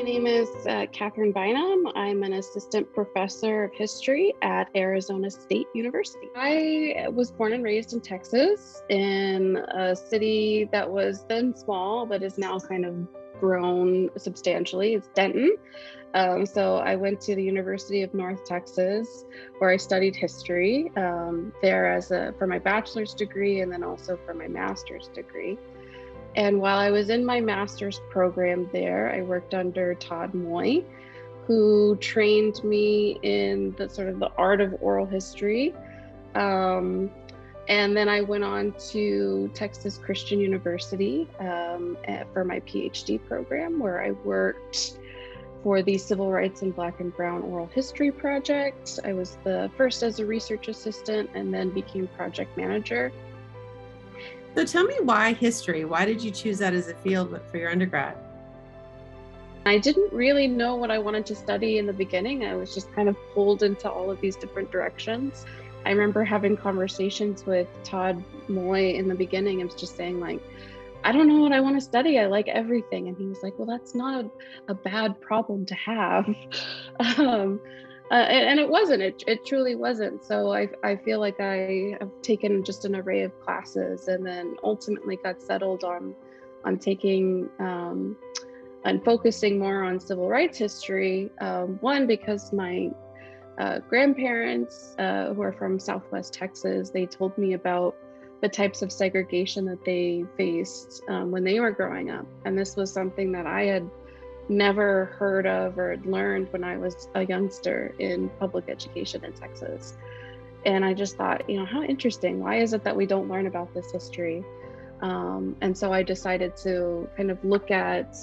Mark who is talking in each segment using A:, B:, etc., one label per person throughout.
A: name is Katherine Bynum. I'm an assistant professor of history at Arizona State University. I was born and raised in Texas, in a city that was then small, but is now kind of grown substantially. It's Denton. So I went to the University of North Texas, where I studied history there for my bachelor's degree, and then also for my master's degree. And while I was in my master's program there, I worked under Todd Moy, who trained me in the sort of the art of oral history. And then I went on to Texas Christian University for my PhD program, where I worked for the Civil Rights and Black and Brown Oral History Project. I was the first as a research assistant and then became project manager.
B: So tell me, why history? Why did you choose that as a field for your undergrad?
A: I didn't really know what I wanted to study in the beginning. I was just kind of pulled into all of these different directions. I remember having conversations with Todd Moy in the beginning and just saying, like, I don't know what I want to study. I like everything. And he was like, well, that's not a bad problem to have. And it wasn't, it truly wasn't. So I feel like I have taken just an array of classes and then ultimately got settled on taking and focusing more on civil rights history. One, because my grandparents who are from Southwest Texas, they told me about the types of segregation that they faced when they were growing up. And this was something that I had never heard of or learned when I was a youngster in public education in Texas. And I just thought, how interesting. Why is it that we don't learn about this history? And so I decided to kind of look at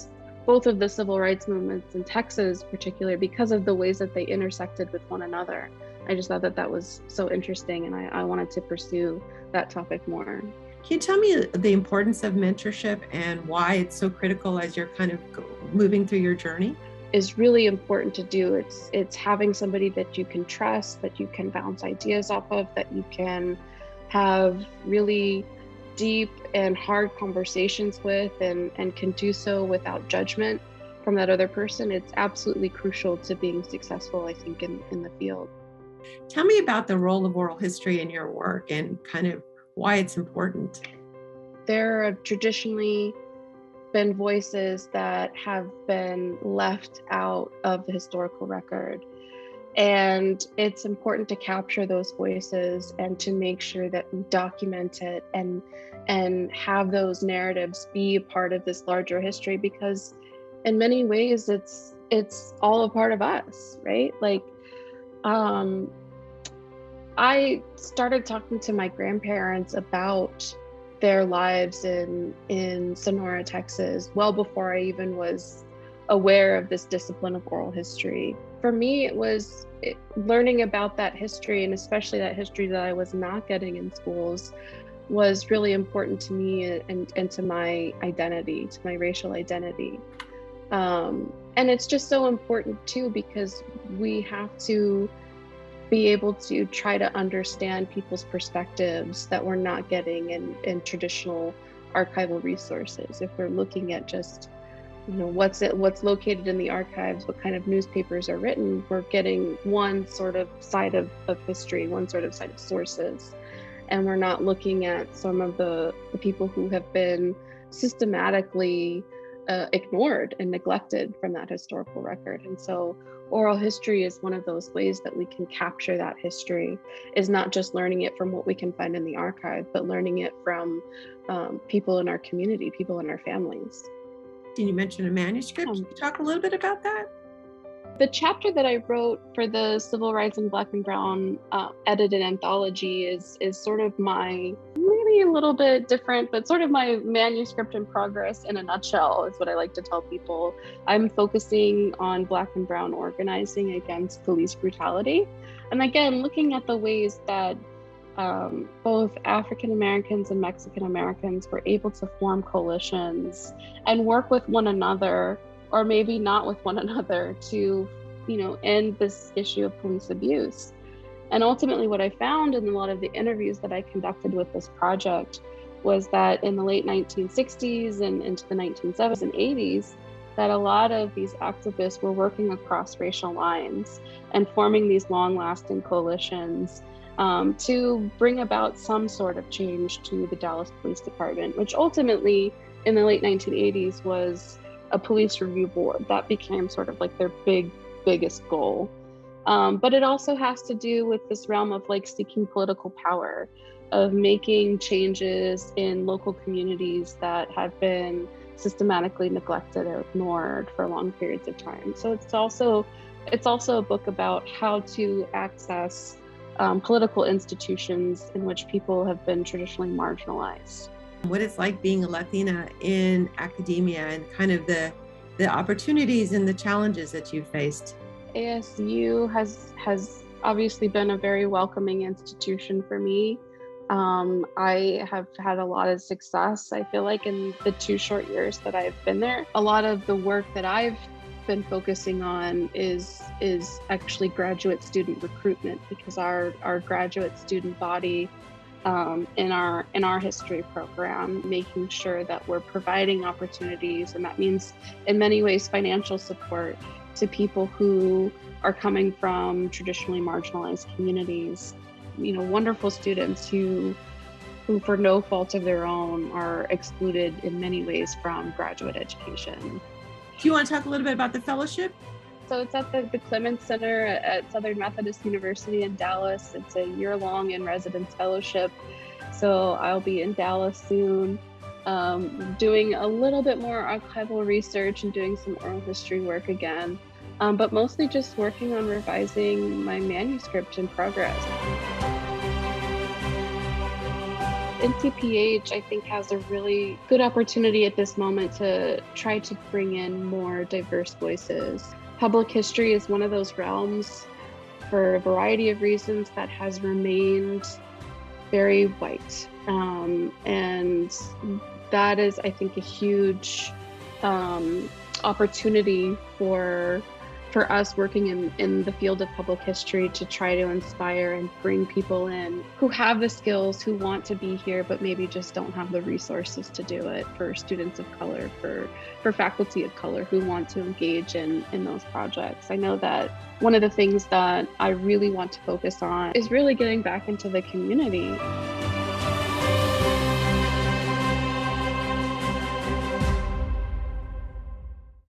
A: both of the civil rights movements in Texas, particularly because of the ways that they intersected with one another. I just thought that that was so interesting, and I wanted to pursue that topic more.
B: Can you tell me the importance of mentorship and why it's so critical as you're kind of moving through your journey?
A: Is really important to do. It's having somebody that you can trust, that you can bounce ideas off of, that you can have really deep and hard conversations with, and can do so without judgment from that other person. It's absolutely crucial to being successful, I think, in the field.
B: Tell me about the role of oral history in your work and kind of why it's important.
A: There have traditionally been voices that have been left out of the historical record. And it's important to capture those voices and to make sure that we document it and have those narratives be a part of this larger history, because in many ways it's all a part of us, right? Like, I started talking to my grandparents about their lives in Sonora, Texas, well before I even was aware of this discipline of oral history. For me, it was learning about that history, and especially that history that I was not getting in schools, was really important to me and to my identity, to my racial identity. And it's just so important too, because we have to be able to try to understand people's perspectives that we're not getting in traditional archival resources. If we're looking at just, what's located in the archives, what kind of newspapers are written, we're getting one sort of side of history, one sort of side of sources. And we're not looking at some of the people who have been systematically ignored and neglected from that historical record. And so oral history is one of those ways that we can capture that history, is not just learning it from what we can find in the archive, but learning it from people in our community, people in our families.
B: Did you mention a manuscript? Can you talk a little bit about that?
A: The chapter that I wrote for the Civil Rights and Black and Brown edited anthology is sort of my, maybe a little bit different, but sort of my manuscript in progress in a nutshell, is what I like to tell people. I'm focusing on Black and Brown organizing against police brutality. And again, looking at the ways that both African Americans and Mexican Americans were able to form coalitions and work with one another, or maybe not with one another, to, end this issue of police abuse. And ultimately what I found in a lot of the interviews that I conducted with this project was that in the late 1960s and into the 1970s and 80s, that a lot of these activists were working across racial lines and forming these long-lasting coalitions to bring about some sort of change to the Dallas Police Department, which ultimately in the late 1980s was a police review board. That became sort of like their biggest goal. But it also has to do with this realm of like seeking political power, of making changes in local communities that have been systematically neglected or ignored for long periods of time. So it's also a book about how to access political institutions in which people have been traditionally marginalized.
B: What it's like being a Latina in academia and kind of the opportunities and the challenges that you've faced.
A: ASU has obviously been a very welcoming institution for me. I have had a lot of success, I feel like, in the 2 short years that I've been there. A lot of the work that I've been focusing on is actually graduate student recruitment, because our graduate student body in our history program, making sure that we're providing opportunities, and that means in many ways financial support to people who are coming from traditionally marginalized communities. You know, wonderful students who for no fault of their own are excluded in many ways from graduate education.
B: Do you want to talk a little bit about the fellowship?
A: So it's at the Clements Center at Southern Methodist University in Dallas. It's a year-long in-residence fellowship. So I'll be in Dallas soon, doing a little bit more archival research and doing some oral history work again, but mostly just working on revising my manuscript in progress. NCPH, I think, has a really good opportunity at this moment to try to bring in more diverse voices. Public history is one of those realms, for a variety of reasons, that has remained very white. And that is, I think, a huge opportunity for us working in the field of public history to try to inspire and bring people in who have the skills, who want to be here, but maybe just don't have the resources to do it, for students of color, for faculty of color who want to engage in those projects. I know that one of the things that I really want to focus on is really getting back into the community.